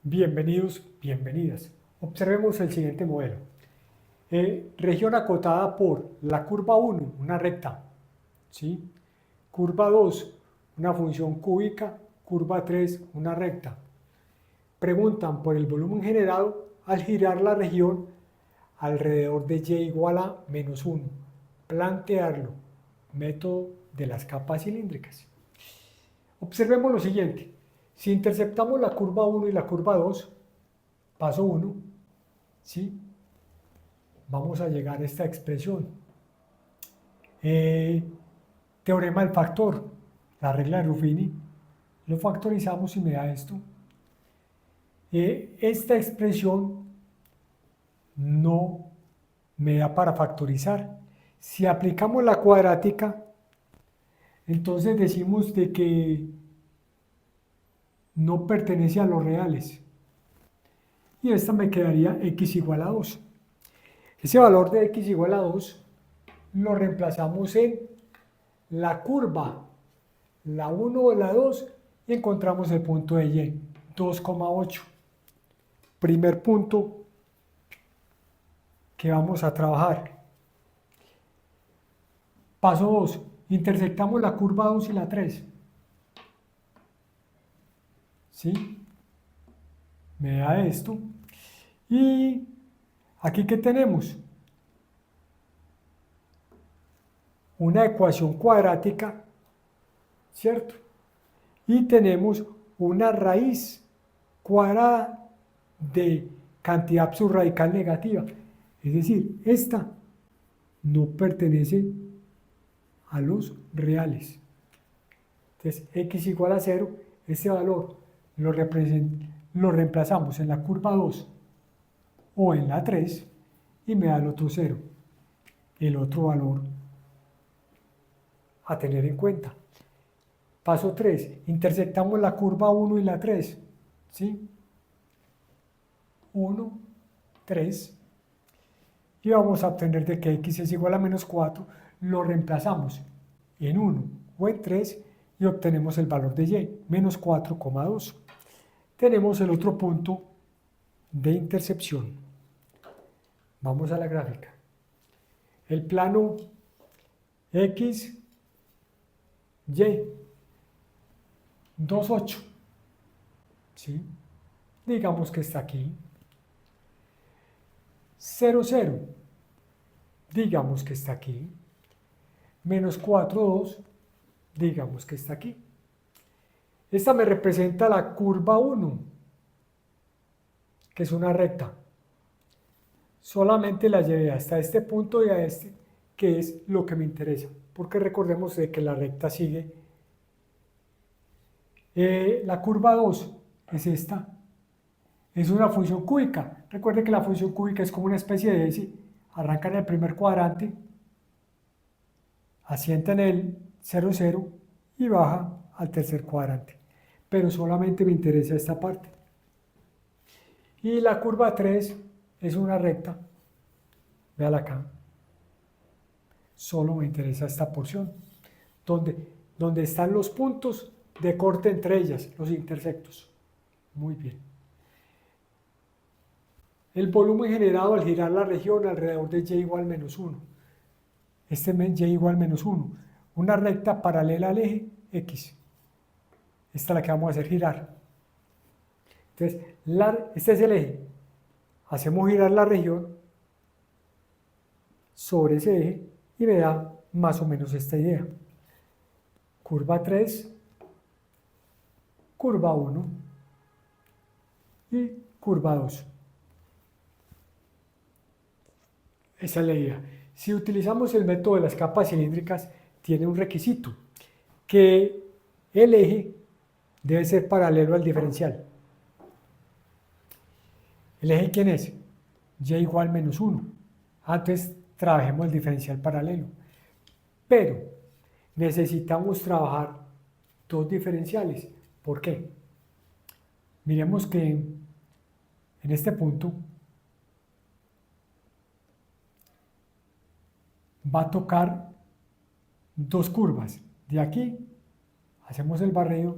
Bienvenidos, bienvenidas. Observemos el siguiente modelo. Región acotada por la curva 1, una recta. ¿Sí? Curva 2, una función cúbica. Curva 3, una recta. Preguntan por el volumen generado al girar la región alrededor de y igual a menos 1. Plantearlo. Método de las capas cilíndricas. Observemos lo siguiente. Si interceptamos la curva 1 y la curva 2, paso 1, ¿sí? Vamos a llegar a esta expresión. Teorema del factor, la regla de Ruffini, lo factorizamos y me da esto. Esta expresión no me da para factorizar. Si aplicamos la cuadrática, entonces decimos de que no pertenece a los reales. Y esta me quedaría x igual a 2. Ese valor de x igual a 2 lo reemplazamos en la curva, la 1 o la 2, y encontramos el punto de y, 2,8. Primer punto que vamos a trabajar. Paso 2. Intersectamos la curva 2 y la 3. ¿Sí? Me da esto. Y aquí, ¿qué tenemos? Una ecuación cuadrática, ¿cierto? Y tenemos una raíz cuadrada de cantidad subradical negativa. Es decir, esta no pertenece a los reales. Entonces, x igual a 0, este valor lo reemplazamos en la curva 2 o en la 3 y me da el otro 0, el otro valor a tener en cuenta. Paso 3, intersectamos la curva 1 y la 3, ¿sí? 1, 3, y vamos a obtener de que x es igual a menos 4, lo reemplazamos en 1 o en 3 y obtenemos el valor de y, menos 4,2. Tenemos el otro punto de intercepción. Vamos a la gráfica. El plano x, y, 2,8. ¿Sí? Digamos que está aquí. 0, 0. Digamos que está aquí. Menos 4, 2. Digamos que está aquí. Esta me representa la curva 1, que es una recta. Solamente la llevé hasta este punto y a este, que es lo que me interesa, porque recordemos de que la recta sigue. La curva 2 es esta. Es una función cúbica. Recuerden que la función cúbica es como una especie de S. Arranca en el primer cuadrante, asienta en el 0, 0 y baja al tercer cuadrante. Pero solamente me interesa esta parte. Y la curva 3 es una recta. Véala acá. Solo me interesa esta porción, donde están los puntos de corte entre ellas, los intersectos. Muy bien. El volumen generado al girar la región alrededor de y igual menos 1. Este y igual menos 1. Una recta paralela al eje x. Esta es la que vamos a hacer girar. Entonces, este es el eje. Hacemos girar la región sobre ese eje y me da más o menos esta idea. Curva 3, curva 1 y curva 2. Esa es la idea. Si utilizamos el método de las capas cilíndricas, tiene un requisito, que el eje debe ser paralelo al diferencial. ¿El eje quién es? Y igual menos 1. Antes trabajemos el diferencial paralelo. Pero necesitamos trabajar dos diferenciales. ¿Por qué? Miremos que en este punto va a tocar dos curvas. De aquí hacemos el barrido,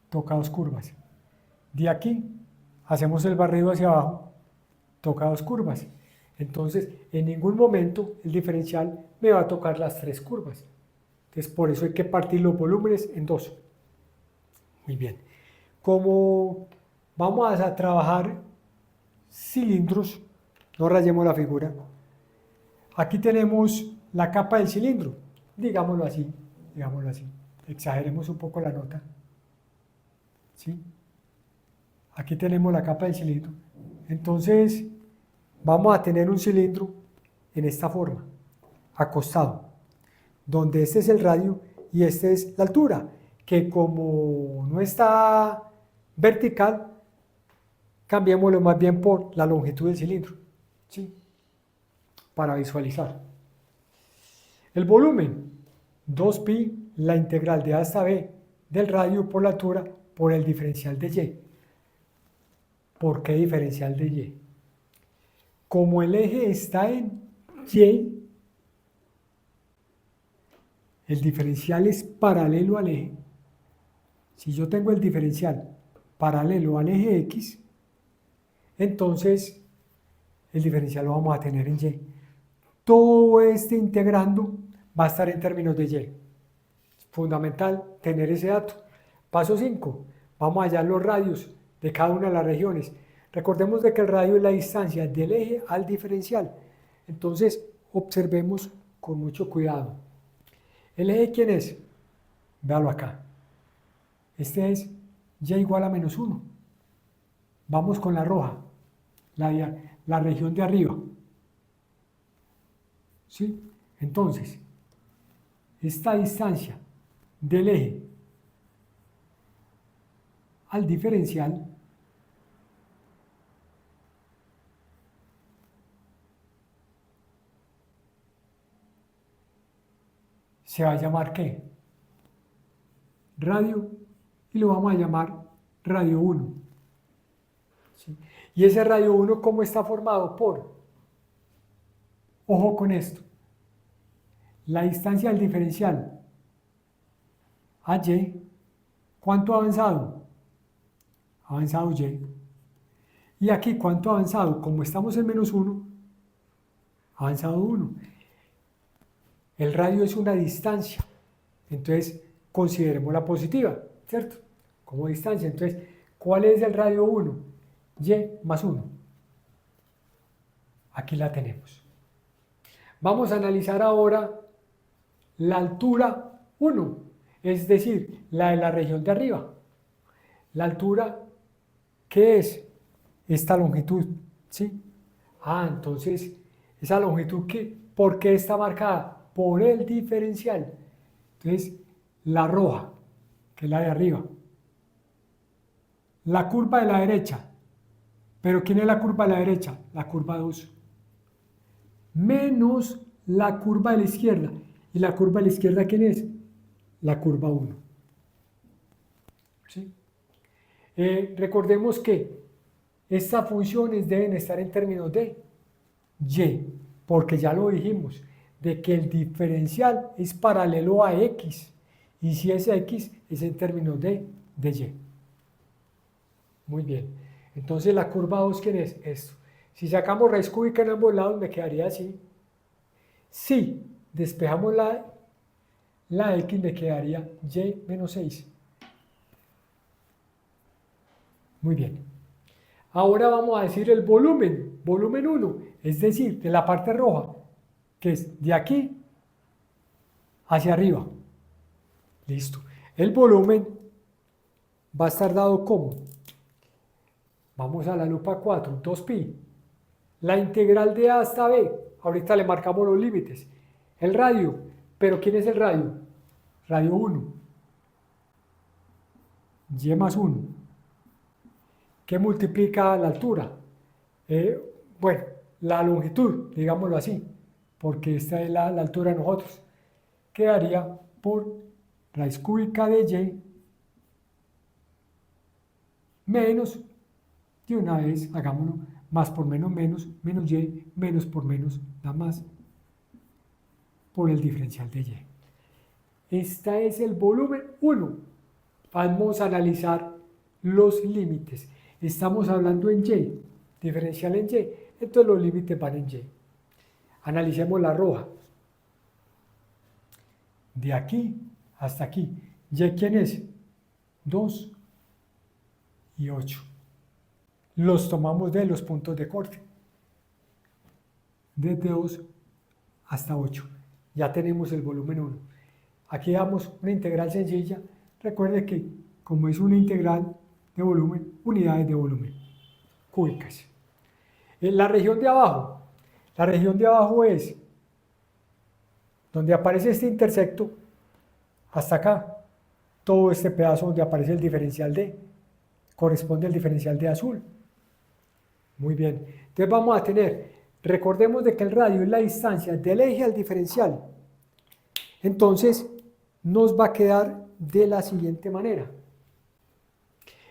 toca dos curvas. De aquí hacemos el barrido hacia abajo, toca dos curvas. Entonces, en ningún momento el diferencial me va a tocar las tres curvas. Entonces, por eso hay que partir los volúmenes en dos. Muy bien. Como vamos a trabajar cilindros, no rayemos la figura. Aquí tenemos la capa del cilindro, digámoslo así. Exageremos un poco la nota. ¿Sí? Aquí tenemos la capa del cilindro. Entonces, vamos a tener un cilindro en esta forma, acostado, donde este es el radio y esta es la altura, que como no está vertical, cambiémoslo más bien por la longitud del cilindro, ¿sí? Para visualizar. El volumen, 2pi, la integral de A hasta B del radio por la altura por el diferencial de Y. ¿Por qué diferencial de Y? Como el eje está en Y, el diferencial es paralelo al eje. Si yo tengo el diferencial paralelo al eje X, entonces el diferencial lo vamos a tener en Y. Todo este integrando va a estar en términos de Y. Es fundamental tener ese dato. Paso 5. Vamos a hallar los radios de cada una de las regiones. Recordemos de que el radio es la distancia del eje al diferencial. Entonces, observemos con mucho cuidado. ¿El eje quién es? Véalo acá. Este es Y igual a menos 1. Vamos con la roja, la región de arriba. ¿Sí? Entonces, esta distancia del eje al diferencial se va a llamar ¿qué? Radio, y lo vamos a llamar radio 1. ¿Sí? Y ese radio 1, ¿cómo está formado? Ojo con esto, la distancia del diferencial a Y, ¿cuánto ha avanzado? Ha avanzado Y. Y aquí, ¿cuánto ha avanzado? Como estamos en menos 1, ha avanzado 1. El radio es una distancia, entonces consideremos la positiva, ¿cierto? Como distancia. Entonces, ¿cuál es el radio 1? Y más 1. Aquí la tenemos. Vamos a analizar ahora la altura 1, es decir, la de la región de arriba. La altura, ¿qué es? Esta longitud, ¿sí? Entonces, esa longitud, ¿por qué está marcada? Por el diferencial. Entonces, la roja, que es la de arriba. La curva de la derecha. ¿Pero quién es la curva de la derecha? La curva 2. Menos la curva de la izquierda. ¿Y la curva de la izquierda quién es? La curva 1. ¿Sí? Recordemos que estas funciones deben estar en términos de Y, porque ya lo dijimos, de que el diferencial es paralelo a X, y si es X, es en términos de Y. Muy bien. Entonces la curva 2, ¿quién es? Esto. Si sacamos raíz cúbica en ambos lados, me quedaría así. Si despejamos la X, me quedaría Y menos 6. Muy bien. Ahora vamos a decir el volumen 1, es decir, de la parte roja, que es de aquí hacia arriba. Listo. El volumen va a estar dado como, vamos a la lupa 4, 2pi. La integral de A hasta B, ahorita le marcamos los límites. El radio, ¿pero quién es el radio? Radio 1. Y más 1. ¿Qué multiplica la altura? Bueno, la longitud, digámoslo así, porque esta es la altura de nosotros. Quedaría por raíz cúbica de Y menos, de una vez, hagámoslo, más por menos, menos Y, menos por menos, da más, por el diferencial de Y. Este es el volumen 1. Vamos a analizar los límites. Estamos hablando en Y, diferencial en Y, entonces los límites van en Y. Analicemos la roja. De aquí hasta aquí. ¿Y quién es? 2 y 8. Los tomamos de los puntos de corte. Desde 2 hasta 8. Ya tenemos el volumen 1. Aquí damos una integral sencilla. Recuerde que como es una integral de volumen, unidades de volumen cúbicas. En la región de abajo es donde aparece este intersecto hasta acá. Todo este pedazo donde aparece el diferencial D corresponde al diferencial D azul. Muy bien. Entonces vamos a tener, recordemos de que el radio es la distancia del eje al diferencial. Entonces nos va a quedar de la siguiente manera.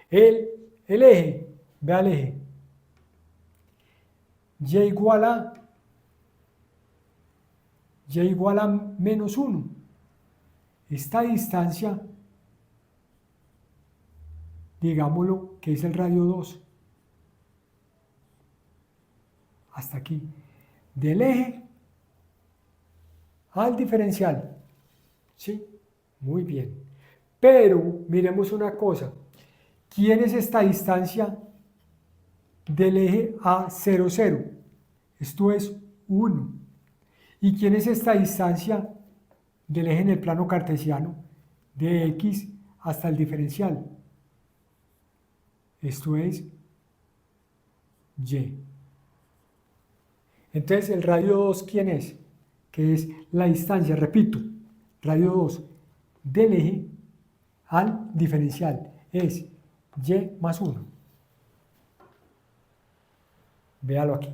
El eje, vea el eje. Y igual a menos 1. Esta distancia, digámoslo que es el radio 2. Hasta aquí. Del eje al diferencial. ¿Sí? Muy bien. Pero miremos una cosa. ¿Quién es esta distancia del eje a 0, 0? Esto es 1. ¿Y quién es esta distancia del eje en el plano cartesiano de X hasta el diferencial? Esto es Y. Entonces, el radio 2, ¿quién es? Que es la distancia, repito, radio 2 del eje al diferencial. Es Y más 1. Véalo aquí.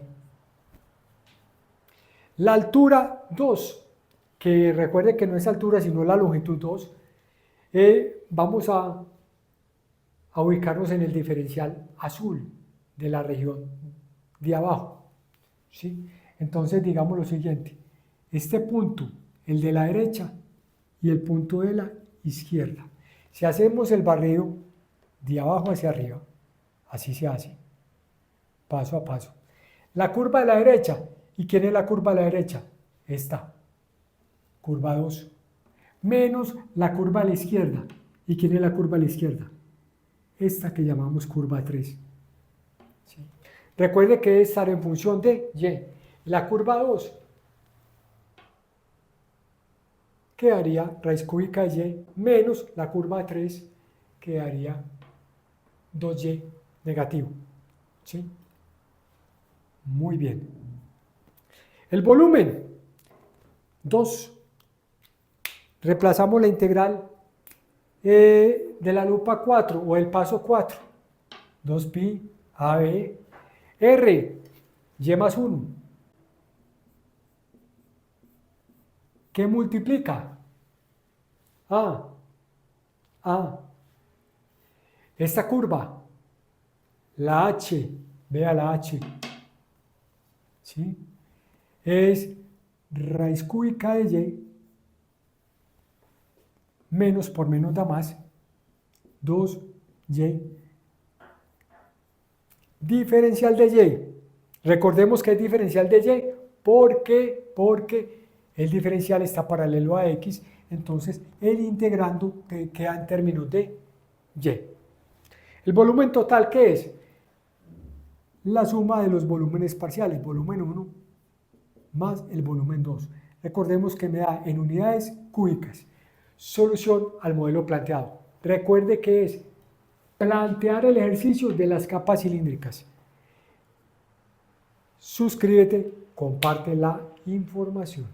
La altura 2, que recuerde que no es altura sino la longitud 2, vamos a ubicarnos en el diferencial azul de la región de abajo. ¿Sí? Entonces digamos lo siguiente, este punto, el de la derecha y el punto de la izquierda. Si hacemos el barrido de abajo hacia arriba, así se hace, paso a paso. La curva de la derecha, ¿y quién es la curva de la derecha? Esta, curva 2, menos la curva de la izquierda. ¿Y quién es la curva de la izquierda? Esta que llamamos curva 3. ¿Sí? Recuerde que debe estar en función de Y. La curva 2 quedaría raíz cúbica de Y menos la curva 3 quedaría 2Y negativo. ¿Sí? Muy bien. El volumen 2. Reemplazamos la integral de la lupa 4 o el paso 4. 2pi AB R Y más 1. ¿Qué multiplica? A. Esta curva, la H, vea la H, ¿sí? Es raíz cúbica de Y menos por menos da más, 2Y, diferencial de Y. Recordemos que es diferencial de Y porque el diferencial está paralelo a X, entonces el integrando queda en términos de Y. ¿El volumen total qué es? La suma de los volúmenes parciales, volumen 1 más el volumen 2. Recordemos que me da en unidades cúbicas. Solución al modelo planteado. Recuerde que es plantear el ejercicio de las capas cilíndricas. Suscríbete, comparte la información.